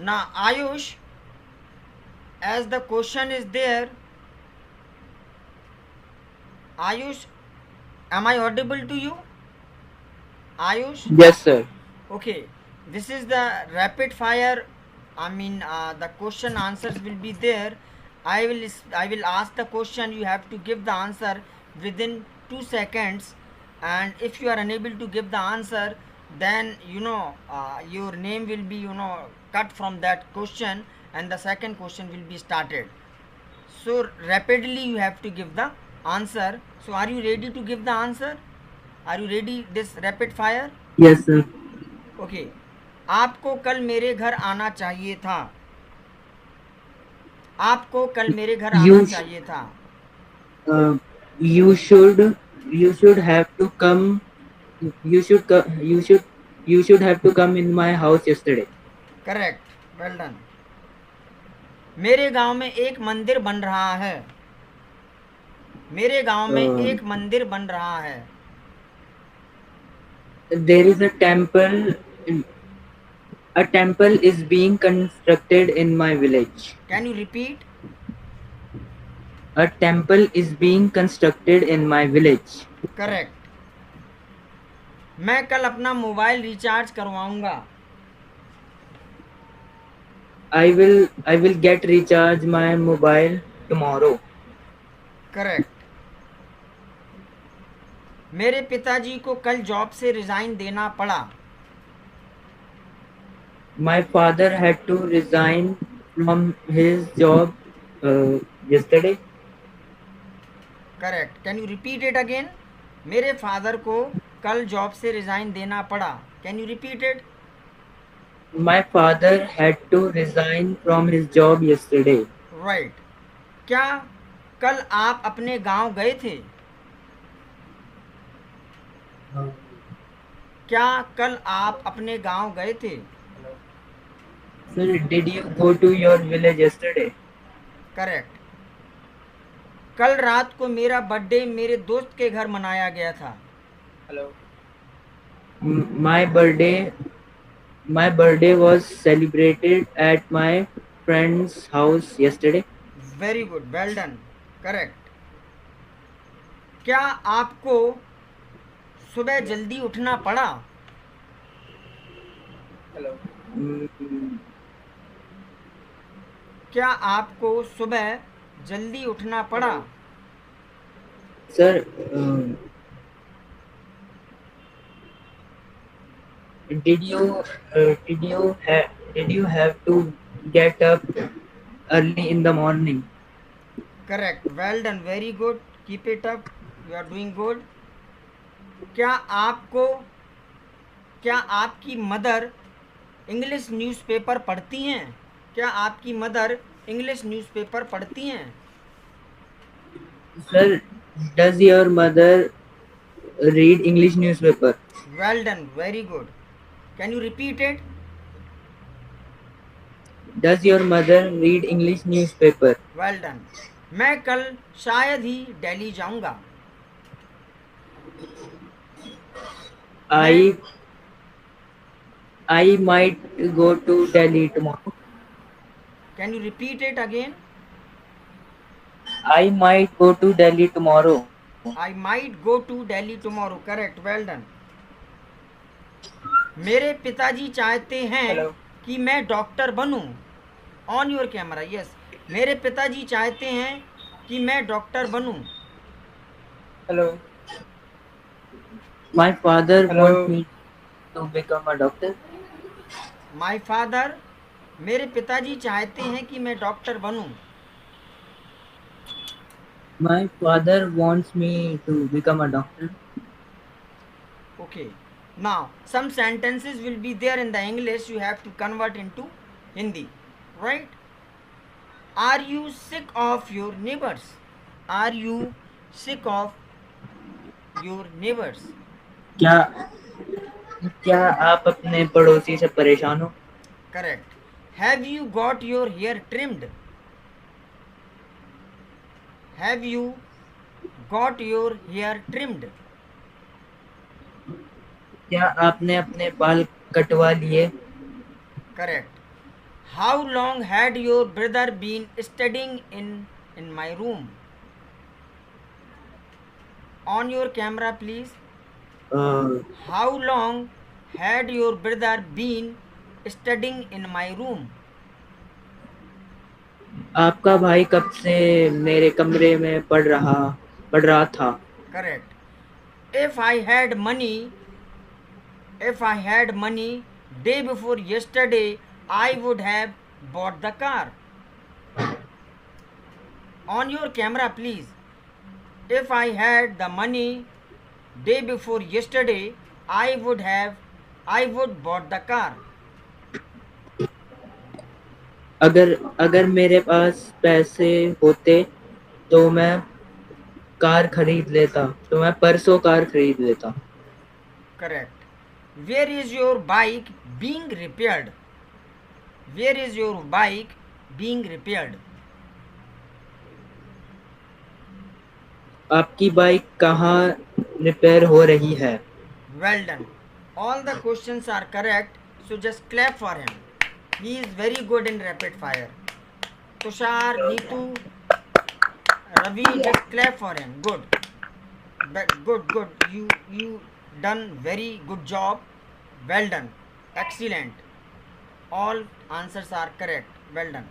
Now Ayush, as the question is there, Ayush, am I audible to you? Ayush? Yes, sir. Okay, this is the rapid fire. I mean, the question answers will be there. I will ask the question. You have to give the answer within 2 seconds, and if you are unable to give the answer, then your name will be cut from that question, and the second question will be started. So rapidly you have to give the answer. So are you ready to give the answer? Are you ready? This rapid fire. Yes, sir. Okay, आपको कल मेरे घर आना चाहिए था। आपको कल मेरे घर आना You sh- चाहिए था। uh, you should you should have to come. You should you should have to come in my house yesterday. Correct, well done. मेरे गांव में एक मंदिर बन रहा है। मेरे गांव में Uh, एक मंदिर बन रहा है। there is a temple. A temple is being constructed in my village. Can you repeat? A temple is being constructed in my village. Correct. मैं कल अपना मोबाइल रिचार्ज करवाऊंगा। I will get recharge my mobile tomorrow. Correct. मेरे पिताजी को कल job से resign देना पड़ा। My father had to resign from his job yesterday. Correct. Can you repeat it again? मेरे फादर को कल जॉब से रिजाइन देना पड़ा। Can you repeat it? My father had to resign from his job yesterday. Right. क्या कल आप अपने गांव गए थे? Uh, क्या कल आप अपने गांव गए थे? Sir, did you go to your village yesterday? Correct. कल रात को मेरा बर्थडे मेरे दोस्त के घर मनाया गया था। My birthday was celebrated at my friend's house yesterday. Very good, well done, correct. क्या आपको सुबह जल्दी उठना पड़ा? Mm, क्या आपको सुबह जल्दी उठना पड़ा? Sir, did you have to get up early in the morning? Correct, well done, very good, keep it up, you are doing good. क्या आपको क्या आपकी मदर इंग्लिश न्यूज़पेपर पढ़ती हैं? क्या आपकी मदर इंग्लिश न्यूज़पेपर पढ़ती हैं? Sir, does your mother read English newspaper? Well done, very good. Can you repeat it? Does your mother read English newspaper? Well done. मैं कल शायद ही दिल्ली जाऊंगा। मैं I I might go to Delhi tomorrow. Can you repeat it again? I might go to Delhi tomorrow. I might go to Delhi tomorrow. Correct, well done. मेरे पिताजी चाहते हैं कि मैं डॉक्टर बनूं। On your camera, yes. मेरे पिताजी चाहते हैं कि मैं डॉक्टर बनूं। My father wants me to become a doctor. My father, मेरे पिताजी चाहते हैं कि मैं डॉक्टर बनूं। My father wants me to become a doctor. Okay, now some sentences will be there in the English, you have to convert into Hindi, right? Are you sick of your neighbors? Are you sick of your neighbors? क्या क्या आप अपने पड़ोसी से परेशान हो? Correct. Have you got your hair trimmed? Have you got your hair trimmed? क्या आपने अपने बाल कटवा लिए? Correct. How long had your brother been studying in my room? On your camera, please. How long had your brother been studying in my room? आपका भाई कब से मेरे कमरे में पढ़ रहा था? Correct. If I had money, day before yesterday, I would have bought the car. On your camera, please. If I had the money day before yesterday, I would bought the car. अगर मेरे पास पैसे होते तो मैं परसों car खरीद लेता. Correct. Where is your bike being repaired? Where is your bike being repaired? आपकी बाइक कहाँ रिपेयर हो रही है? Well done. All the questions are correct, so just clap for him. He is very good in rapid fire. Tushar, Neetu, Ravi, just clap for him. Good. Good. You done very good job. Well done. Excellent. All answers are correct. Well done.